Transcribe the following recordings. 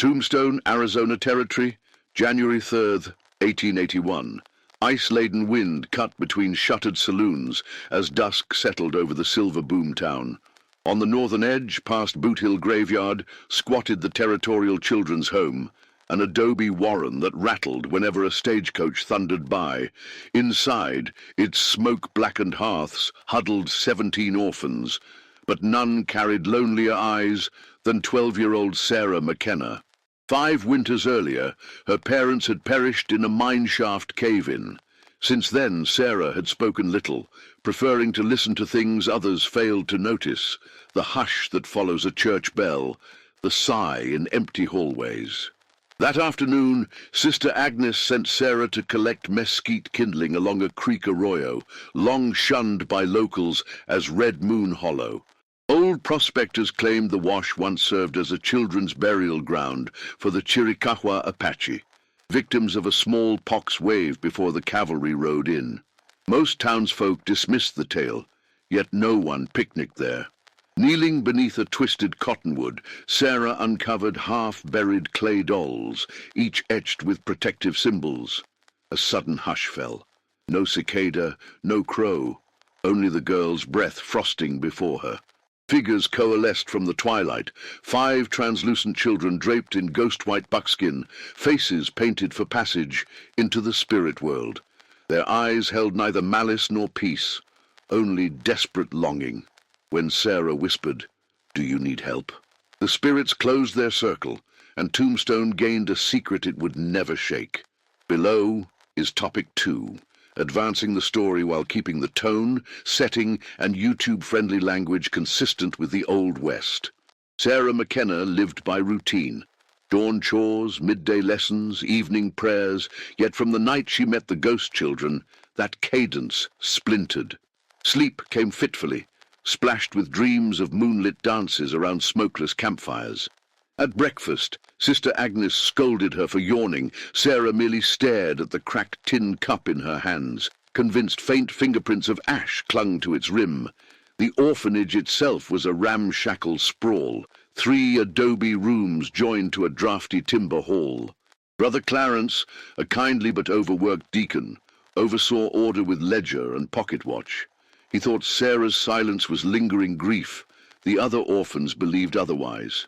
Tombstone, Arizona Territory, January 3rd, 1881. Ice-laden wind cut between shuttered saloons as dusk settled over the silver boom town. On the northern edge, past Boot Hill Graveyard, squatted the Territorial Children's Home, an adobe warren that rattled whenever a stagecoach thundered by. Inside, its smoke-blackened hearths huddled 17 orphans, but none carried lonelier eyes than 12-year-old Sarah McKenna. 5 winters earlier, her parents had perished in a mineshaft cave-in. Since then, Sarah had spoken little, preferring to listen to things others failed to notice, the hush that follows a church bell, the sigh in empty hallways. That afternoon, Sister Agnes sent Sarah to collect mesquite kindling along a creek arroyo, long shunned by locals as Red Moon Hollow. Old prospectors claimed the wash once served as a children's burial ground for the Chiricahua Apache, victims of a smallpox wave before the cavalry rode in. Most townsfolk dismissed the tale, yet no one picnicked there. Kneeling beneath a twisted cottonwood, Sarah uncovered half-buried clay dolls, each etched with protective symbols. A sudden hush fell. No cicada, no crow, only the girl's breath frosting before her. Figures coalesced from the twilight, 5 translucent children draped in ghost-white buckskin, faces painted for passage into the spirit world. Their eyes held neither malice nor peace, only desperate longing. When Sarah whispered, "Do you need help?" the spirits closed their circle, and Tombstone gained a secret it would never shake. Below is Topic 2. Advancing the story while keeping the tone, setting, and YouTube-friendly language consistent with the Old West. Sarah McKenna lived by routine. Dawn chores, midday lessons, evening prayers, yet from the night she met the ghost children, that cadence splintered. Sleep came fitfully, splashed with dreams of moonlit dances around smokeless campfires. At breakfast, Sister Agnes scolded her for yawning. Sarah merely stared at the cracked tin cup in her hands, convinced faint fingerprints of ash clung to its rim. The orphanage itself was a ramshackle sprawl, 3 adobe rooms joined to a drafty timber hall. Brother Clarence, a kindly but overworked deacon, oversaw order with ledger and pocket watch. He thought Sarah's silence was lingering grief. The other orphans believed otherwise.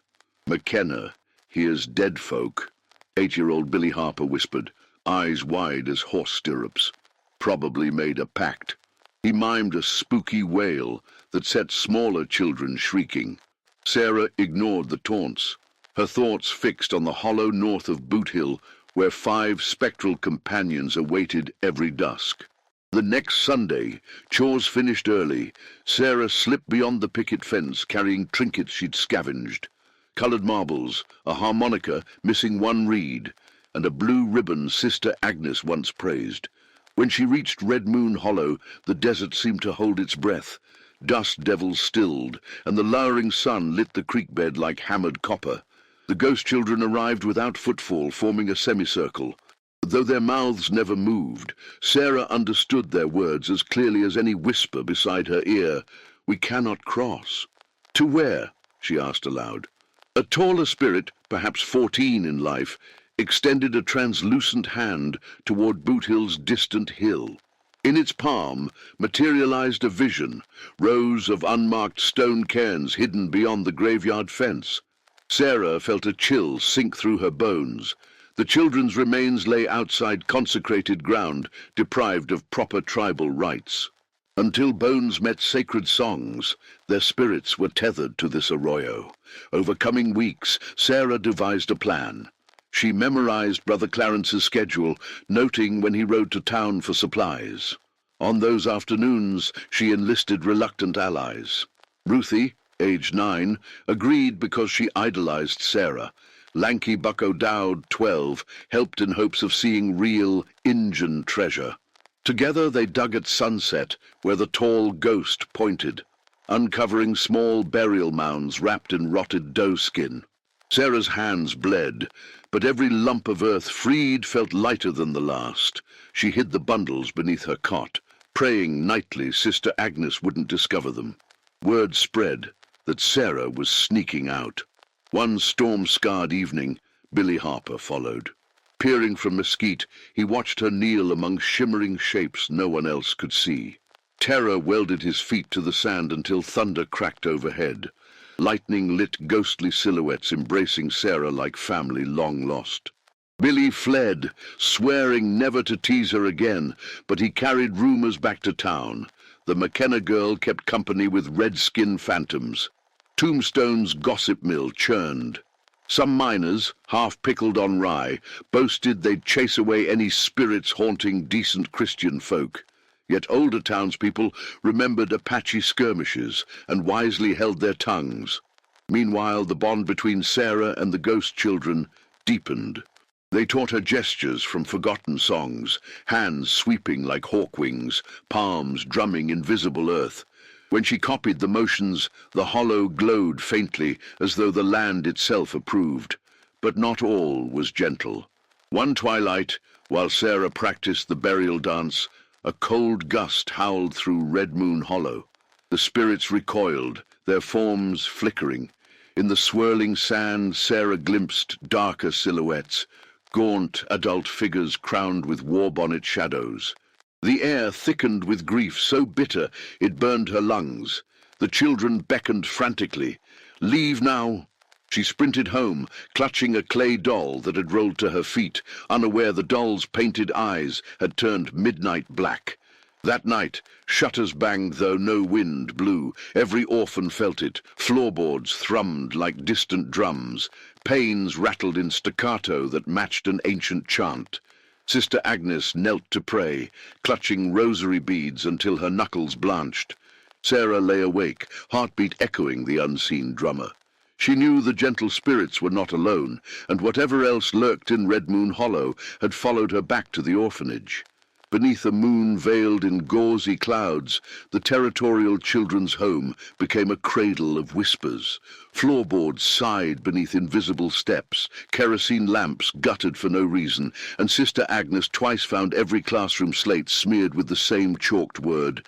"McKenna hears dead folk," 8-year-old Billy Harper whispered, eyes wide as horse stirrups. "Probably made a pact." He mimed a spooky wail that set smaller children shrieking. Sarah ignored the taunts, her thoughts fixed on the hollow north of Boot Hill, where 5 spectral companions awaited every dusk. The next Sunday, chores finished early, Sarah slipped beyond the picket fence carrying trinkets she'd scavenged. Colored marbles, a harmonica missing 1 reed, and a blue ribbon Sister Agnes once praised. When she reached Red Moon Hollow, the desert seemed to hold its breath. Dust devils stilled, and the lowering sun lit the creek bed like hammered copper. The ghost children arrived without footfall, forming a semicircle. Though their mouths never moved, Sarah understood their words as clearly as any whisper beside her ear. "We cannot cross." "To where?" she asked aloud. A taller spirit, perhaps 14 in life, extended a translucent hand toward Boot Hill's distant hill. In its palm materialized a vision, rows of unmarked stone cairns hidden beyond the graveyard fence. Sarah felt a chill sink through her bones. The children's remains lay outside consecrated ground, deprived of proper tribal rites. Until bones met sacred songs, their spirits were tethered to this arroyo. Over coming weeks, Sarah devised a plan. She memorized Brother Clarence's schedule, noting when he rode to town for supplies. On those afternoons, she enlisted reluctant allies. Ruthie, age 9, agreed because she idolized Sarah. Lanky Bucko Dowd, 12, helped in hopes of seeing real Injun treasure. Together they dug at sunset, where the tall ghost pointed, uncovering small burial mounds wrapped in rotted doe skin. Sarah's hands bled, but every lump of earth freed felt lighter than the last. She hid the bundles beneath her cot, praying nightly Sister Agnes wouldn't discover them. Word spread that Sarah was sneaking out. One storm-scarred evening, Billy Harper followed. Peering from mesquite, he watched her kneel among shimmering shapes no one else could see. Terror welded his feet to the sand until thunder cracked overhead. Lightning lit ghostly silhouettes embracing Sarah like family long lost. Billy fled, swearing never to tease her again, but he carried rumors back to town. The McKenna girl kept company with red-skin phantoms. Tombstone's gossip mill churned. Some miners, half-pickled on rye, boasted they'd chase away any spirits haunting decent Christian folk. Yet older townspeople remembered Apache skirmishes and wisely held their tongues. Meanwhile, the bond between Sarah and the ghost children deepened. They taught her gestures from forgotten songs, hands sweeping like hawk wings, palms drumming invisible earth. When she copied the motions, the hollow glowed faintly, as though the land itself approved. But not all was gentle. One twilight, while Sarah practiced the burial dance, a cold gust howled through Red Moon Hollow. The spirits recoiled, their forms flickering. In the swirling sand, Sarah glimpsed darker silhouettes, gaunt adult figures crowned with war-bonnet shadows. The air thickened with grief so bitter it burned her lungs. The children beckoned frantically. "Leave now!" She sprinted home, clutching a clay doll that had rolled to her feet, unaware the doll's painted eyes had turned midnight black. That night, shutters banged though no wind blew. Every orphan felt it. Floorboards thrummed like distant drums. Panes rattled in staccato that matched an ancient chant. Sister Agnes knelt to pray, clutching rosary beads until her knuckles blanched. Sarah lay awake, heartbeat echoing the unseen drummer. She knew the gentle spirits were not alone, and whatever else lurked in Red Moon Hollow had followed her back to the orphanage. Beneath a moon veiled in gauzy clouds, the territorial children's home became a cradle of whispers. Floorboards sighed beneath invisible steps, kerosene lamps guttered for no reason, and Sister Agnes twice found every classroom slate smeared with the same chalked word,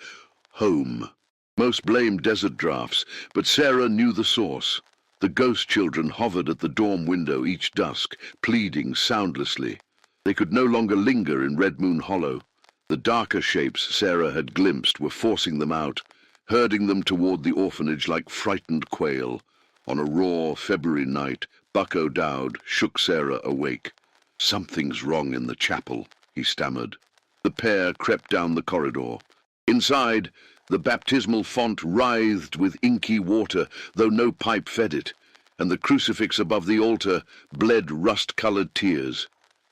home. Most blamed desert drafts, but Sarah knew the source. The ghost children hovered at the dorm window each dusk, pleading soundlessly. They could no longer linger in Red Moon Hollow. The darker shapes Sarah had glimpsed were forcing them out, herding them toward the orphanage like frightened quail. On a raw February night, Buck O'Dowd shook Sarah awake. "Something's wrong in the chapel," he stammered. The pair crept down the corridor. Inside, the baptismal font writhed with inky water, though no pipe fed it, and the crucifix above the altar bled rust-colored tears.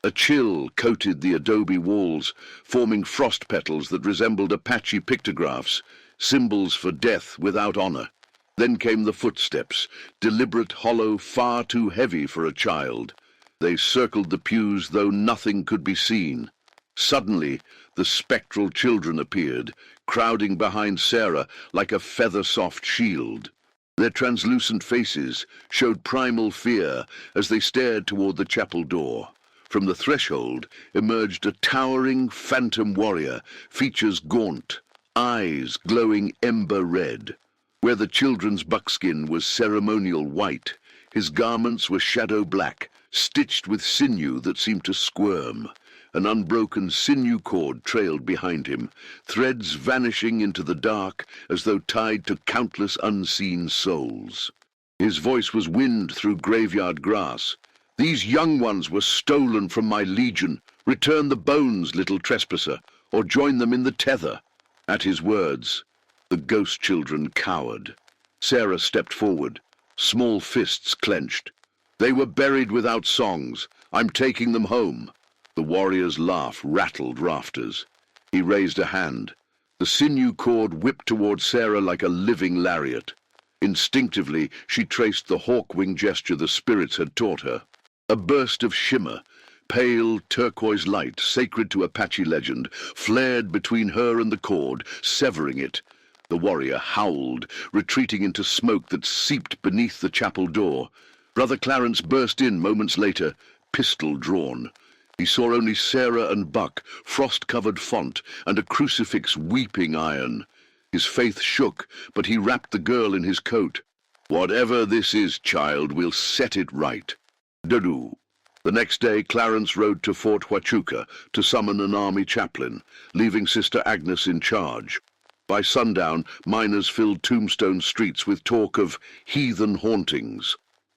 A chill coated the adobe walls, forming frost petals that resembled Apache pictographs, symbols for death without honor. Then came the footsteps, deliberate, hollow, far too heavy for a child. They circled the pews, though nothing could be seen. Suddenly, the spectral children appeared, crowding behind Sarah like a feather-soft shield. Their translucent faces showed primal fear as they stared toward the chapel door. From the threshold emerged a towering phantom warrior, features gaunt, eyes glowing ember red. Where the children's buckskin was ceremonial white, his garments were shadow black, stitched with sinew that seemed to squirm. An unbroken sinew cord trailed behind him, threads vanishing into the dark as though tied to countless unseen souls. His voice was wind through graveyard grass. "These young ones were stolen from my legion. Return the bones, little trespasser, or join them in the tether." At his words, the ghost children cowered. Sarah stepped forward, small fists clenched. "They were buried without songs. I'm taking them home." The warrior's laugh rattled rafters. He raised a hand. The sinew cord whipped toward Sarah like a living lariat. Instinctively, she traced the hawk-wing gesture the spirits had taught her. A burst of shimmer, pale turquoise light, sacred to Apache legend, flared between her and the cord, severing it. The warrior howled, retreating into smoke that seeped beneath the chapel door. Brother Clarence burst in moments later, pistol drawn. He saw only Sarah and Buck, frost-covered font, and a crucifix weeping iron. His faith shook, but he wrapped the girl in his coat. "Whatever this is, child, we'll set it right." "Dadu." The next day, Clarence rode to Fort Huachuca to summon an army chaplain, leaving Sister Agnes in charge. By sundown, miners filled Tombstone streets with talk of heathen hauntings.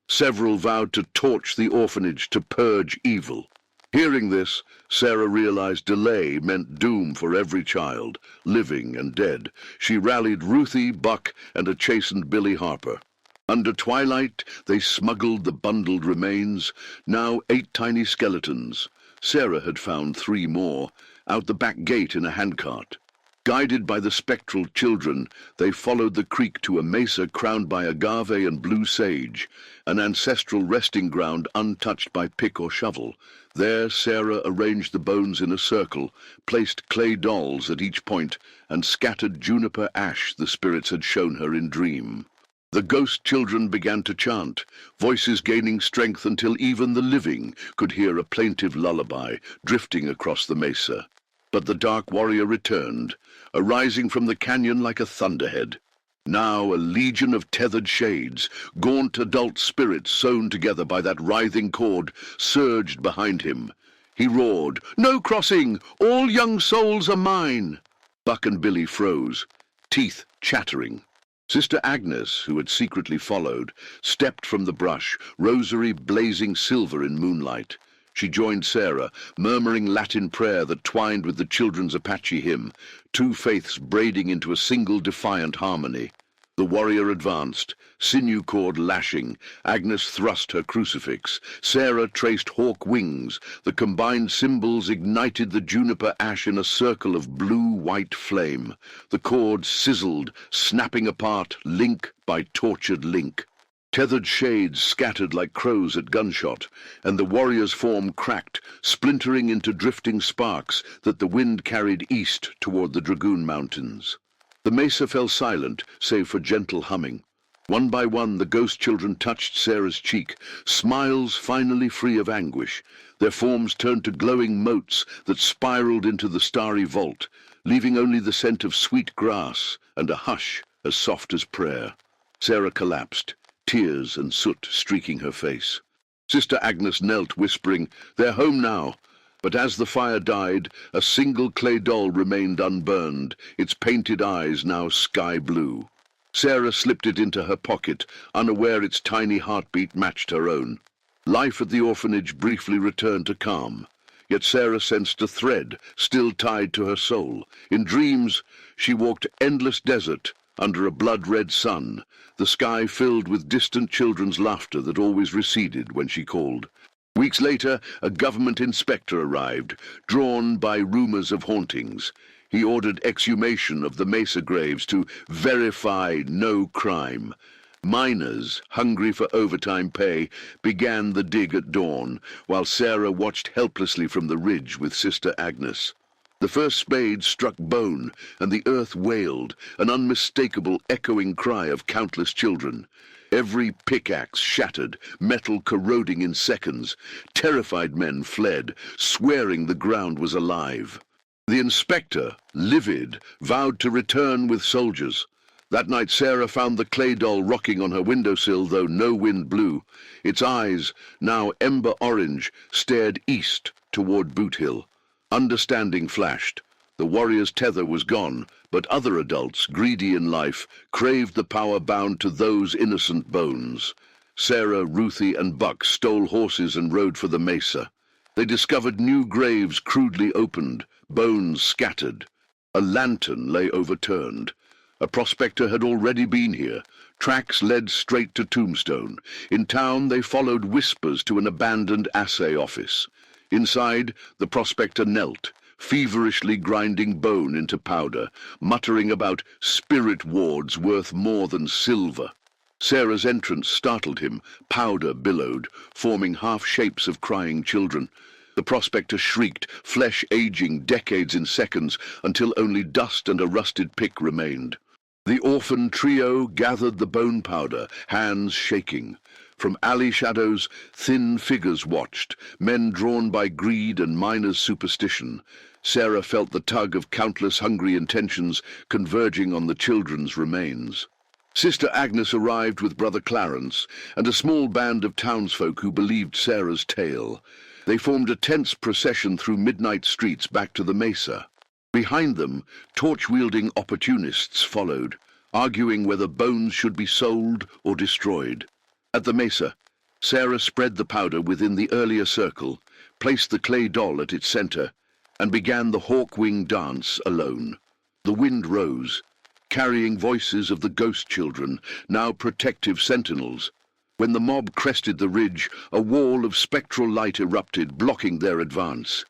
Several vowed to torch the orphanage to purge evil. Hearing this, Sarah realized delay meant doom for every child, living and dead. She rallied Ruthie, Buck, and a chastened Billy Harper. Under twilight, they smuggled the bundled remains, now 8 tiny skeletons. Sarah had found 3 more, out the back gate in a handcart. Guided by the spectral children, they followed the creek to a mesa crowned by agave and blue sage, an ancestral resting ground untouched by pick or shovel. There Sarah arranged the bones in a circle, placed clay dolls at each point, and scattered juniper ash the spirits had shown her in dream. The ghost children began to chant, voices gaining strength until even the living could hear a plaintive lullaby drifting across the mesa. But the dark warrior returned, arising from the canyon like a thunderhead. Now a legion of tethered shades, gaunt adult spirits sewn together by that writhing cord, surged behind him. He roared, "No crossing! All young souls are mine!" Buck and Billy froze, teeth chattering. Sister Agnes, who had secretly followed, stepped from the brush, rosary blazing silver in moonlight. She joined Sarah, murmuring Latin prayer that twined with the children's Apache hymn, 2 faiths braiding into a single defiant harmony. The warrior advanced, sinew cord lashing. Agnes thrust her crucifix. Sarah traced hawk wings. The combined symbols ignited the juniper ash in a circle of blue-white flame. The cord sizzled, snapping apart link by tortured link. Tethered shades scattered like crows at gunshot, and the warrior's form cracked, splintering into drifting sparks that the wind carried east toward the Dragoon Mountains. The mesa fell silent, save for gentle humming. One by one, the ghost children touched Sarah's cheek, smiles finally free of anguish. Their forms turned to glowing motes that spiraled into the starry vault, leaving only the scent of sweet grass and a hush as soft as prayer. Sarah collapsed, tears and soot streaking her face. Sister Agnes knelt, whispering, "They're home now." But as the fire died, a single clay doll remained unburned, its painted eyes now sky blue. Sarah slipped it into her pocket, unaware its tiny heartbeat matched her own. Life at the orphanage briefly returned to calm. Yet Sarah sensed a thread still tied to her soul. In dreams, she walked endless desert under a blood-red sun, the sky filled with distant children's laughter that always receded when she called. Weeks later, a government inspector arrived, drawn by rumors of hauntings. He ordered exhumation of the mesa graves to verify no crime. Miners, hungry for overtime pay, began the dig at dawn, while Sarah watched helplessly from the ridge with Sister Agnes. The first spade struck bone, and the earth wailed, an unmistakable echoing cry of countless children. Every pickaxe shattered, metal corroding in seconds. Terrified men fled, swearing the ground was alive. The inspector, livid, vowed to return with soldiers. That night Sarah found the clay doll rocking on her windowsill, though no wind blew. Its eyes, now ember orange, stared east toward Boot Hill. Understanding flashed. The warrior's tether was gone, but other adults, greedy in life, craved the power bound to those innocent bones. Sarah, Ruthie, and Buck stole horses and rode for the mesa. They discovered new graves crudely opened, bones scattered. A lantern lay overturned. A prospector had already been here. Tracks led straight to Tombstone. In town, they followed whispers to an abandoned assay office. Inside, the prospector knelt, feverishly grinding bone into powder, muttering about spirit wards worth more than silver. Sarah's entrance startled him. Powder billowed, forming half-shapes of crying children. The prospector shrieked, flesh aging decades in seconds, until only dust and a rusted pick remained. The orphan trio gathered the bone powder, hands shaking. From alley shadows, thin figures watched, men drawn by greed and miners' superstition. Sarah felt the tug of countless hungry intentions converging on the children's remains. Sister Agnes arrived with Brother Clarence and a small band of townsfolk who believed Sarah's tale. They formed a tense procession through midnight streets back to the mesa. Behind them, torch-wielding opportunists followed, arguing whether bones should be sold or destroyed. At the mesa, Sarah spread the powder within the earlier circle, placed the clay doll at its center, and began the hawk-wing dance alone. The wind rose, carrying voices of the ghost children, now protective sentinels. When the mob crested the ridge, a wall of spectral light erupted, blocking their advance.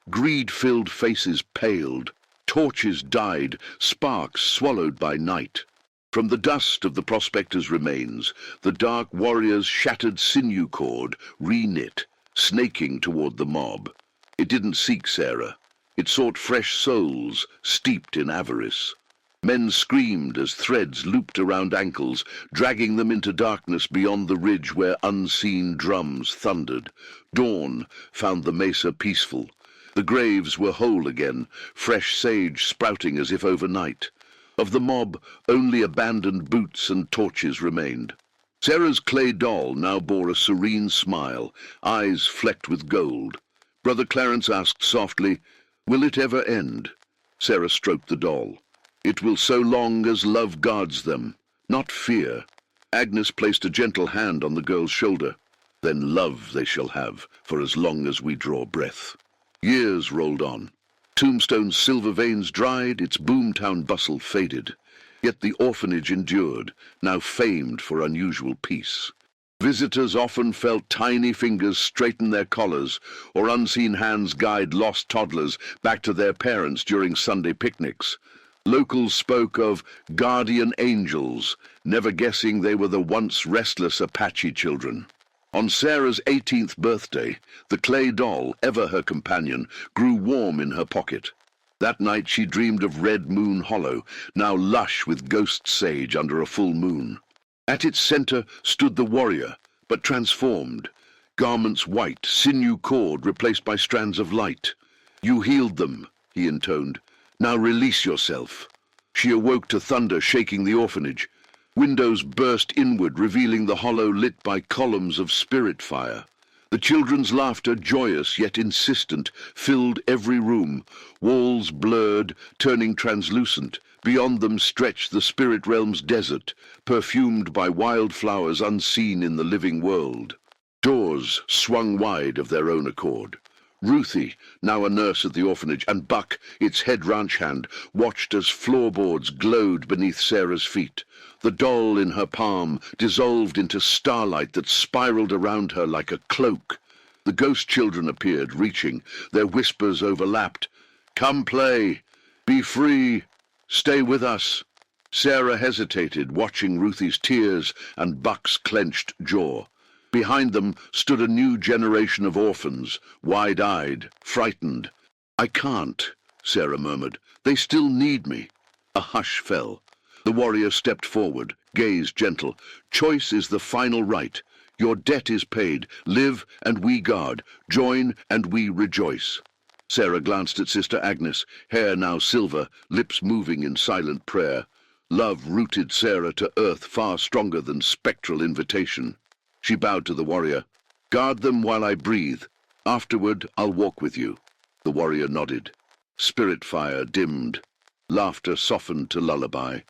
Greed-filled faces paled, torches died, sparks swallowed by night. From the dust of the prospectors' remains, the dark warrior's shattered sinew cord re-knit, snaking toward the mob. It didn't seek Sarah. It sought fresh souls, steeped in avarice. Men screamed as threads looped around ankles, dragging them into darkness beyond the ridge where unseen drums thundered. Dawn found the mesa peaceful. The graves were whole again, fresh sage sprouting as if overnight. Of the mob, only abandoned boots and torches remained. Sarah's clay doll now bore a serene smile, eyes flecked with gold. Brother Clarence asked softly, "Will it ever end?" Sarah stroked the doll. "It will so long as love guards them, not fear." Agnes placed a gentle hand on the girl's shoulder. "Then love they shall have, for as long as we draw breath." Years rolled on. Tombstone's silver veins dried, its boomtown bustle faded. Yet the orphanage endured, now famed for unusual peace. Visitors often felt tiny fingers straighten their collars, or unseen hands guide lost toddlers back to their parents during Sunday picnics. Locals spoke of guardian angels, never guessing they were the once restless Apache children. On Sarah's 18th birthday, the clay doll, ever her companion, grew warm in her pocket. That night she dreamed of Red Moon Hollow, now lush with ghost sage under a full moon. At its center stood the warrior, but transformed. Garments white, sinew cord replaced by strands of light. "You healed them," he intoned. "Now release yourself." She awoke to thunder shaking the orphanage. Windows burst inward, revealing the hollow lit by columns of spirit fire. The children's laughter, joyous yet insistent, filled every room. Walls blurred, turning translucent. Beyond them stretched the spirit realm's desert, perfumed by wildflowers unseen in the living world. Doors swung wide of their own accord. Ruthie, now a nurse at the orphanage, and Buck, its head ranch hand, watched as floorboards glowed beneath Sarah's feet. The doll in her palm dissolved into starlight that spiraled around her like a cloak. The ghost children appeared, reaching. Their whispers overlapped. "Come play. Be free. Stay with us." Sarah hesitated, watching Ruthie's tears and Buck's clenched jaw. Behind them stood a new generation of orphans, wide-eyed, frightened. "I can't," Sarah murmured. "They still need me." A hush fell. The warrior stepped forward, gaze gentle. "Choice is the final right. Your debt is paid. Live and we guard. Join and we rejoice." Sarah glanced at Sister Agnes, hair now silver, lips moving in silent prayer. Love rooted Sarah to earth far stronger than spectral invitation. She bowed to the warrior. "Guard them while I breathe. Afterward, I'll walk with you." The warrior nodded. Spirit fire dimmed. Laughter softened to lullaby.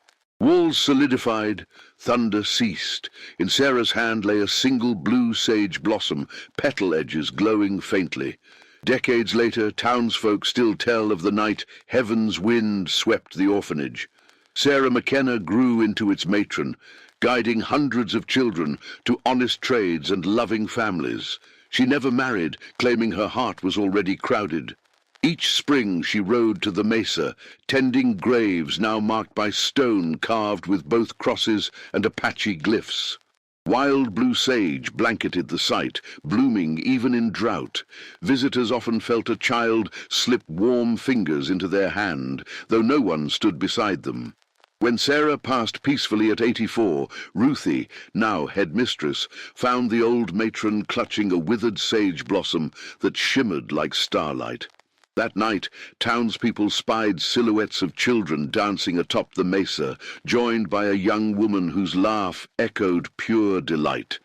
Walls solidified. Thunder ceased. In Sarah's hand lay a single blue sage blossom, petal edges glowing faintly. Decades later, townsfolk still tell of the night heaven's wind swept the orphanage. Sarah McKenna grew into its matron, guiding hundreds of children to honest trades and loving families. She never married, claiming her heart was already crowded. Each spring she rode to the mesa, tending graves now marked by stone carved with both crosses and Apache glyphs. Wild blue sage blanketed the site, blooming even in drought. Visitors often felt a child slip warm fingers into their hand, though no one stood beside them. When Sarah passed peacefully at 84, Ruthie, now headmistress, found the old matron clutching a withered sage blossom that shimmered like starlight. That night, townspeople spied silhouettes of children dancing atop the mesa, joined by a young woman whose laugh echoed pure delight.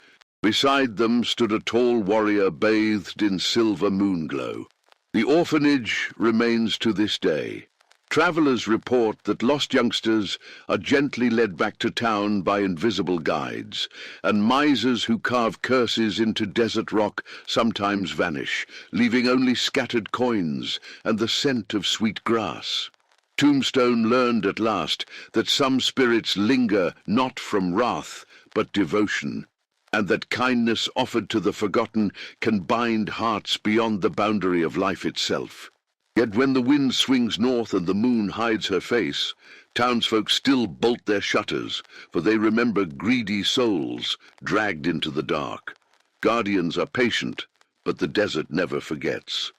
Beside them stood a tall warrior bathed in silver moonglow. The orphanage remains to this day. Travelers report that lost youngsters are gently led back to town by invisible guides, and misers who carve curses into desert rock sometimes vanish, leaving only scattered coins and the scent of sweet grass. Tombstone learned at last that some spirits linger not from wrath, but devotion, and that kindness offered to the forgotten can bind hearts beyond the boundary of life itself. Yet when the wind swings north and the moon hides her face, townsfolk still bolt their shutters, for they remember greedy souls dragged into the dark. Guardians are patient, but the desert never forgets.